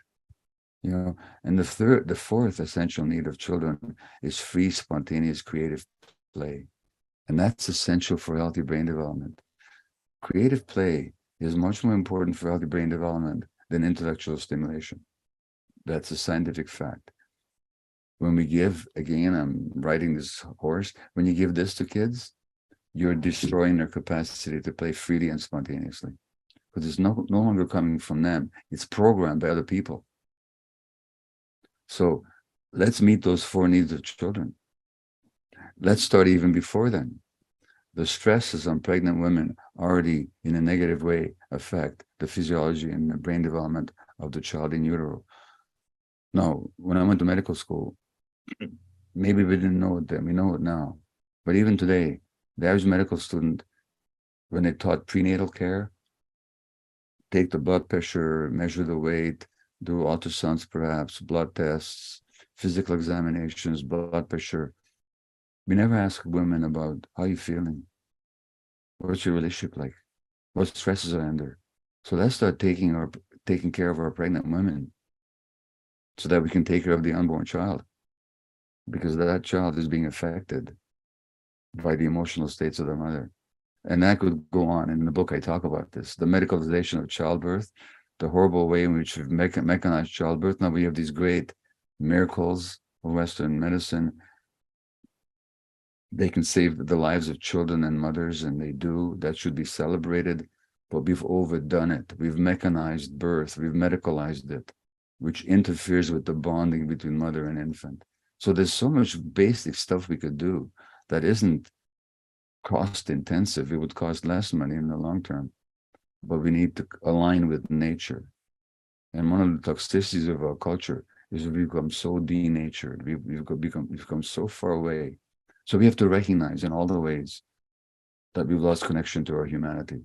And the fourth essential need of children is free, spontaneous, creative play. And that's essential for healthy brain development. Creative play is much more important for healthy brain development than intellectual stimulation. That's a scientific fact. When we give, again, I'm riding this horse, when you give this to kids, you're destroying their capacity to play freely and spontaneously. Because it's no longer coming from them. It's programmed by other people. So let's meet those four needs of children. Let's start even before then. The stresses on pregnant women already in a negative way affect the physiology and the brain development of the child in utero. Now, when I went to medical school, maybe we didn't know it then, we know it now. But even today, the average medical student, when they taught prenatal care, take the blood pressure, measure the weight, do ultrasounds perhaps, blood tests, physical examinations, blood pressure. We never ask women about how you feeling. What's your relationship like? What stresses are under? So let's start taking care of our pregnant women so that we can take care of the unborn child, because that child is being affected by the emotional states of the mother. And that could go on. In the book, I talk about this, the medicalization of childbirth, the horrible way in which we've mechanized childbirth. Now we have these great miracles of Western medicine. They can save the lives of children and mothers, and they do. That should be celebrated. But we've overdone it. We've mechanized birth. We've medicalized it, which interferes with the bonding between mother and infant. So there's so much basic stuff we could do that isn't cost intensive. It would cost less money in the long term, but we need to align with nature. And one of the toxicities of our culture is we've become so denatured. We've become so far away. So we have to recognize in all the ways that we've lost connection to our humanity,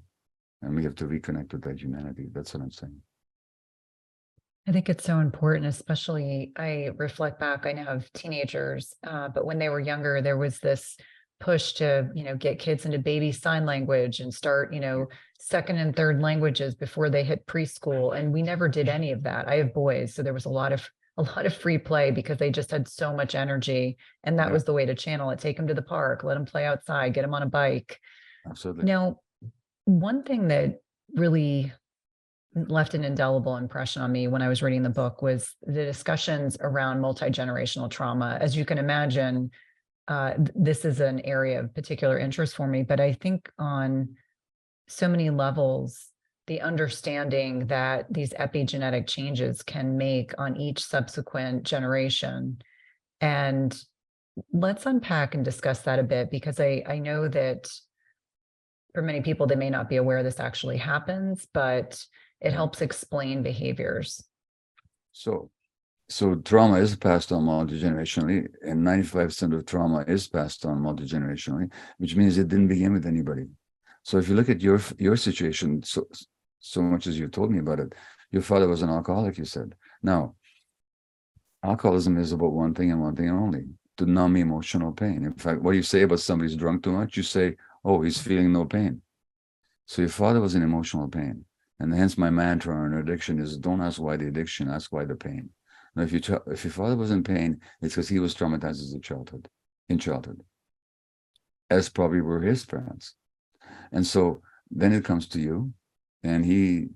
and we have to reconnect with that humanity. That's what I'm saying. I think it's so important, especially I reflect back, I now have teenagers, but when they were younger, there was this push to, get kids into baby sign language and start, second and third languages before they hit preschool. And we never did any of that. I have boys, so there was a lot of free play because they just had so much energy. And that was the way to channel it. Take them to the park, let them play outside, get them on a bike. Absolutely. Now, one thing that really left an indelible impression on me when I was reading the book was the discussions around multi-generational trauma. As you can imagine, this is an area of particular interest for me, but I think on so many levels, the understanding that these epigenetic changes can make on each subsequent generation. And let's unpack and discuss that a bit, because I know that for many people, they may not be aware this actually happens, but it helps explain behaviors. So trauma is passed on multigenerationally, and 95% of trauma is passed on multigenerationally, which means it didn't begin with anybody. So if you look at your situation, so much as you told me about it, your father was an alcoholic, you said. Now, alcoholism is about one thing and one thing only: to numb emotional pain. In fact, what you say about somebody's drunk too much, you say, oh, he's feeling no pain. So your father was in emotional pain. And hence my mantra on addiction is, don't ask why the addiction, ask why the pain. Now, if your father was in pain, it's because he was traumatized in childhood, as probably were his parents. And so then it comes to you, and he,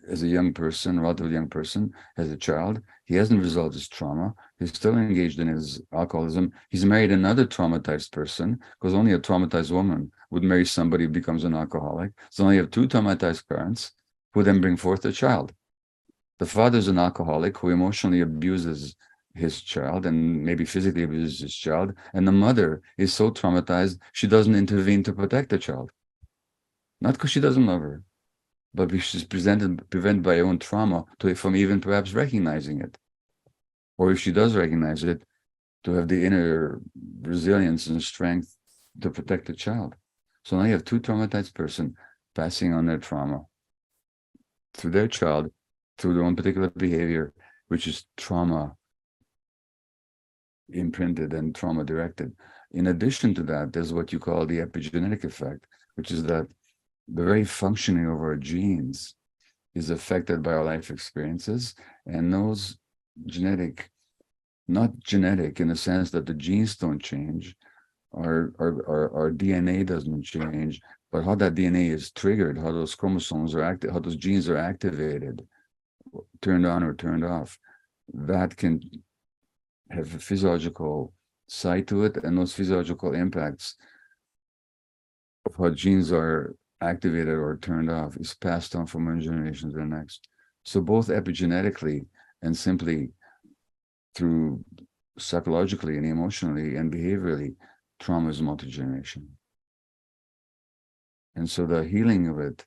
as a young person, relatively young person, as a child, he hasn't resolved his trauma. He's still engaged in his alcoholism. He's married another traumatized person, because only a traumatized woman would marry somebody who becomes an alcoholic. So now you have two traumatized parents who then bring forth a child. The father's an alcoholic who emotionally abuses his child and maybe physically abuses his child. And the mother is so traumatized, she doesn't intervene to protect the child. Not because she doesn't love her, but because she's prevented by her own trauma from even perhaps recognizing it. Or if she does recognize it, to have the inner resilience and strength to protect the child. So now you have two traumatized person passing on their trauma through their child, through their own particular behavior, which is trauma imprinted and trauma directed. In addition to that, there's what you call the epigenetic effect, which is that the very functioning of our genes is affected by our life experiences, and those genetic, not genetic in the sense that the genes don't change, our DNA doesn't change, but how that DNA is triggered, how those chromosomes are active, how those genes are activated, turned on or turned off, that can have a physiological side to it, and those physiological impacts of how genes are activated or turned off is passed on from one generation to the next. So both epigenetically and simply through psychologically and emotionally and behaviorally, trauma is multi-generational. And so the healing of it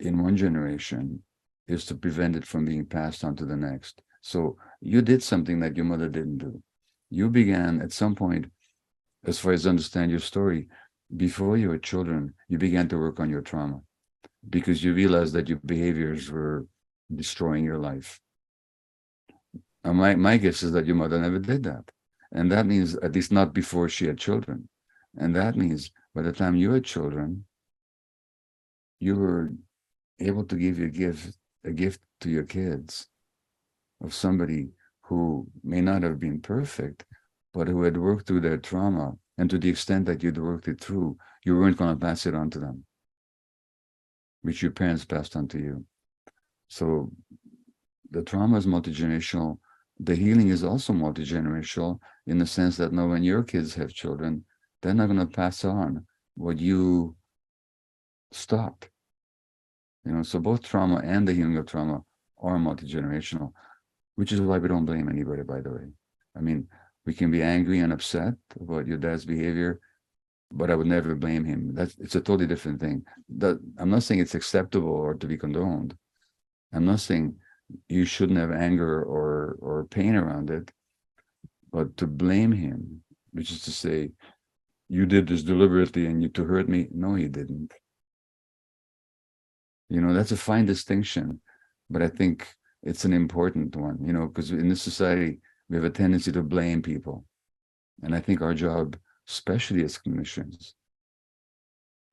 in one generation is to prevent it from being passed on to the next. So you did something that your mother didn't do. You began at some point, as far as I understand your story, before you were children, you began to work on your trauma because you realized that your behaviors were destroying your life. And my guess is that your mother never did that. And that means, at least not before she had children. And that means by the time you had children, you were able to give a gift to your kids of somebody who may not have been perfect, but who had worked through their trauma. And to the extent that you'd worked it through, you weren't going to pass it on to them, which your parents passed on to you. So the trauma is multi-generational. The healing is also multi-generational in the sense that now when your kids have children, they're not going to pass on what you stopped. So both trauma and the healing of trauma are multi-generational, which is why we don't blame anybody, by the way. I mean, we can be angry and upset about your dad's behavior, but I would never blame him. It's a totally different thing. I'm not saying it's acceptable or to be condoned. I'm not saying you shouldn't have anger or pain around it, but to blame him, which is to say, you did this deliberately and to hurt me. No, he didn't. That's a fine distinction, but I think it's an important one, because in this society, we have a tendency to blame people. And I think our job, especially as clinicians,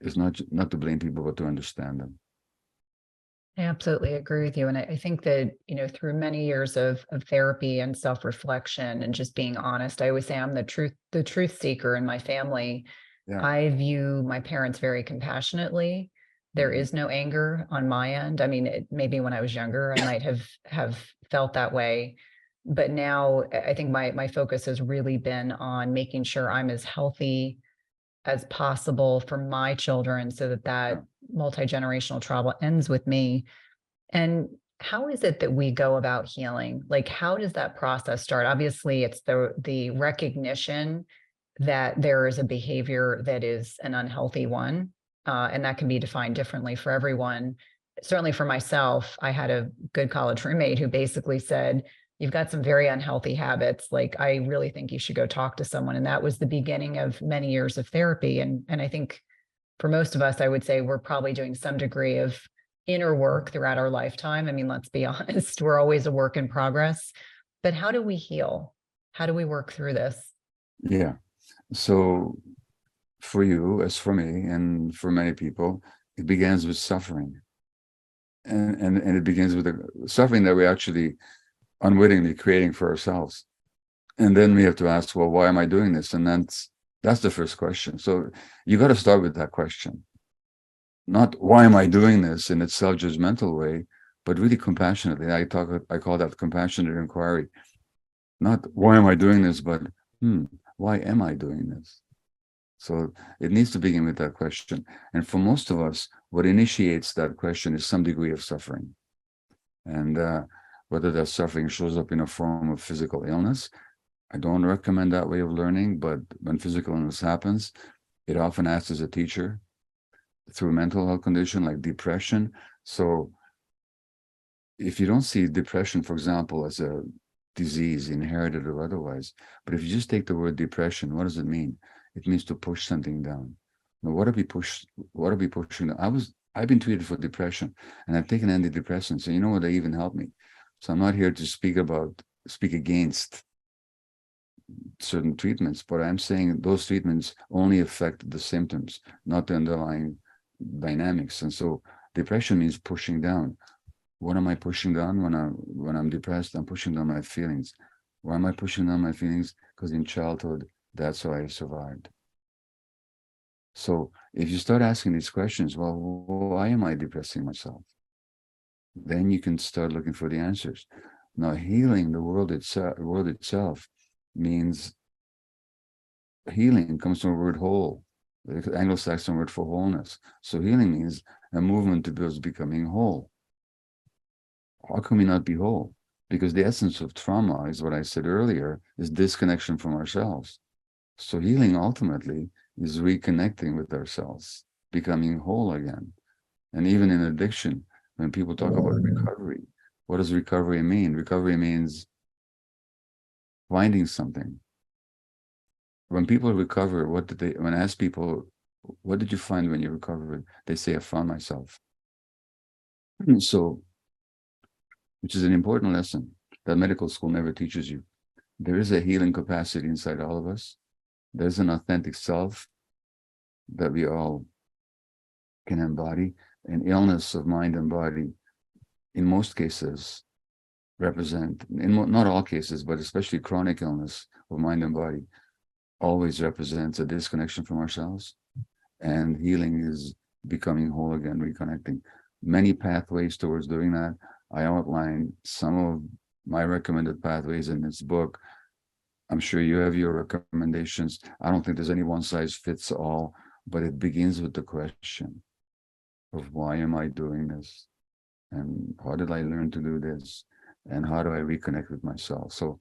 is not to blame people, but to understand them. I absolutely agree with you. And I think that, through many years of therapy and self-reflection and just being honest, I always say I'm the truth seeker in my family. Yeah. I view my parents very compassionately. There is no anger on my end. I mean, maybe when I was younger, I might have felt that way. But now I think my focus has really been on making sure I'm as healthy as possible for my children so that multi-generational trauma ends with me. And how is it that we go about healing? Like, how does that process start? Obviously, it's the recognition that there is a behavior that is an unhealthy one, and that can be defined differently for everyone. Certainly for myself, I had a good college roommate who basically said, "You've got some very unhealthy habits. Like, I really think you should go talk to someone." And that was the beginning of many years of therapy. And I think for most of us, I would say we're probably doing some degree of inner work throughout our lifetime. I mean, let's be honest, we're always a work in progress. But how do we heal? How do we work through this? Yeah. So for you, as for me, and for many people, it begins with suffering. And it begins with the suffering that we're actually unwittingly creating for ourselves. And then we have to ask, well, why am I doing this? And that's the first question. So you got to start with that question. Not why am I doing this in its self-judgmental way, but really compassionately. I call that compassionate inquiry. Not why am I doing this, but why am I doing this? So it needs to begin with that question. And for most of us, what initiates that question is some degree of suffering. And whether that suffering shows up in a form of physical illness, I don't recommend that way of learning, but when physical illness happens, it often acts as a teacher through a mental health condition like depression. So if you don't see depression, for example, as a disease, inherited or otherwise, but if you just take the word depression, what does it mean? It means to push something down. Now, what are we pushing? I've been treated for depression, and I've taken antidepressants, and you know what? They even helped me. So I'm not here to speak against certain treatments, but I'm saying those treatments only affect the symptoms, not the underlying dynamics. And so depression means pushing down. What am I pushing down when I'm depressed? I'm pushing down my feelings. Why am I pushing down my feelings? Because in childhood, that's how I survived. So if you start asking these questions, well, why am I depressing myself? Then you can start looking for the answers. Now, healing the world itself means healing comes from the word whole, the Anglo-Saxon word for wholeness. So healing means a movement towards becoming whole. How can we not be whole? Because the essence of trauma is what I said earlier, is disconnection from ourselves. So healing ultimately is reconnecting with ourselves, becoming whole again. And even in addiction, when people talk about recovery, what does recovery mean? Recovery means finding something. When people recover, when I ask people, what did you find when you recovered? They say, I found myself. So, which is an important lesson that medical school never teaches you. There is a healing capacity inside all of us. There's an authentic self that we all can embody. An illness of mind and body, in most cases, represent, in not all cases, but especially chronic illness of mind and body, always represents a disconnection from ourselves. And healing is becoming whole again, reconnecting. Many pathways towards doing that. I outline some of my recommended pathways in this book. I'm sure you have your recommendations. I don't think there's any one size fits all, but it begins with the question of why am I doing this? And how did I learn to do this? And how do I reconnect with myself? So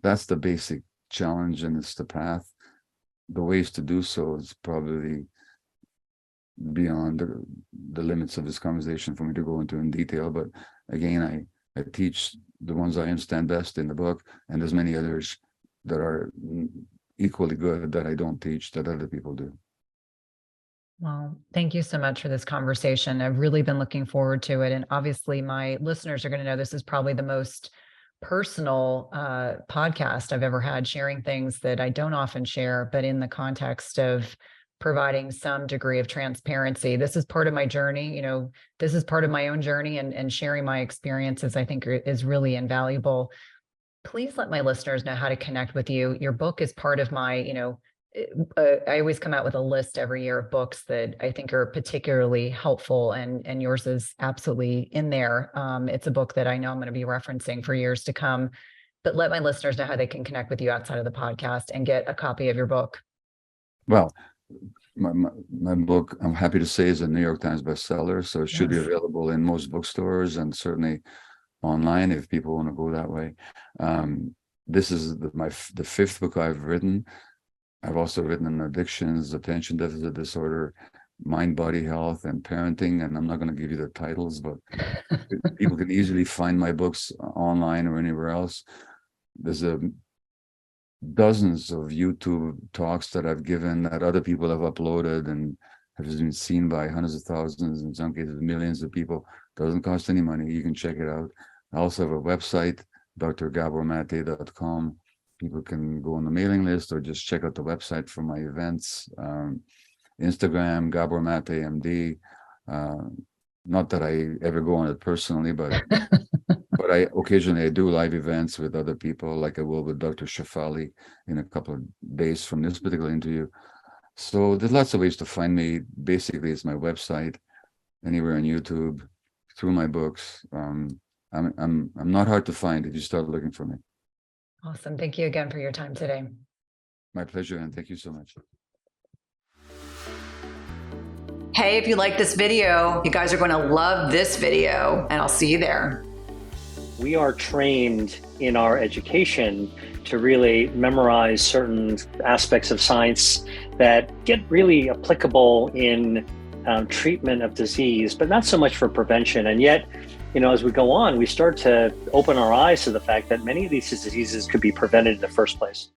that's the basic challenge, and it's the path. The ways to do so is probably beyond the limits of this conversation for me to go into in detail. But again, I teach the ones I understand best in the book, and there's many others that are equally good that I don't teach, that other people do. Well, thank you so much for this conversation. I've really been looking forward to it. And obviously, my listeners are going to know this is probably the most personal podcast I've ever had, sharing things that I don't often share, but in the context of providing some degree of transparency. This is part of my journey. This is part of my own journey, and sharing my experiences, I think, is really invaluable. Please let my listeners know how to connect with you. Your book is part of my, I always come out with a list every year of books that I think are particularly helpful, and yours is absolutely in there. It's a book that I know I'm going to be referencing for years to come. But let my listeners know how they can connect with you outside of the podcast and get a copy of your book. Well, my book, I'm happy to say, is a New York Times bestseller, so it should be available in most bookstores and certainly online if people want to go that way. This is the fifth book I've written. I've also written on addictions, attention deficit disorder, mind, body health, and parenting. And I'm not going to give you the titles, but people can easily find my books online or anywhere else. There's dozens of YouTube talks that I've given that other people have uploaded and have been seen by hundreds of thousands, in some cases millions of people. Doesn't cost any money. You can check it out. I also have a website, drgabormate.com. People can go on the mailing list or just check out the website for my events. Instagram, Gabor Maté, MD. Not that I ever go on it personally, but I occasionally do live events with other people, like I will with Dr. Shafali in a couple of days from this particular interview. So there's lots of ways to find me. Basically, it's my website, anywhere on YouTube, through my books. I'm not hard to find if you start looking for me. Awesome. Thank you again for your time today. My pleasure, and thank you so much. Hey, if you like this video, you guys are going to love this video, and I'll see you there. We are trained in our education to really memorize certain aspects of science that get really applicable in treatment of disease, but not so much for prevention. And yet, as we go on, we start to open our eyes to the fact that many of these diseases could be prevented in the first place.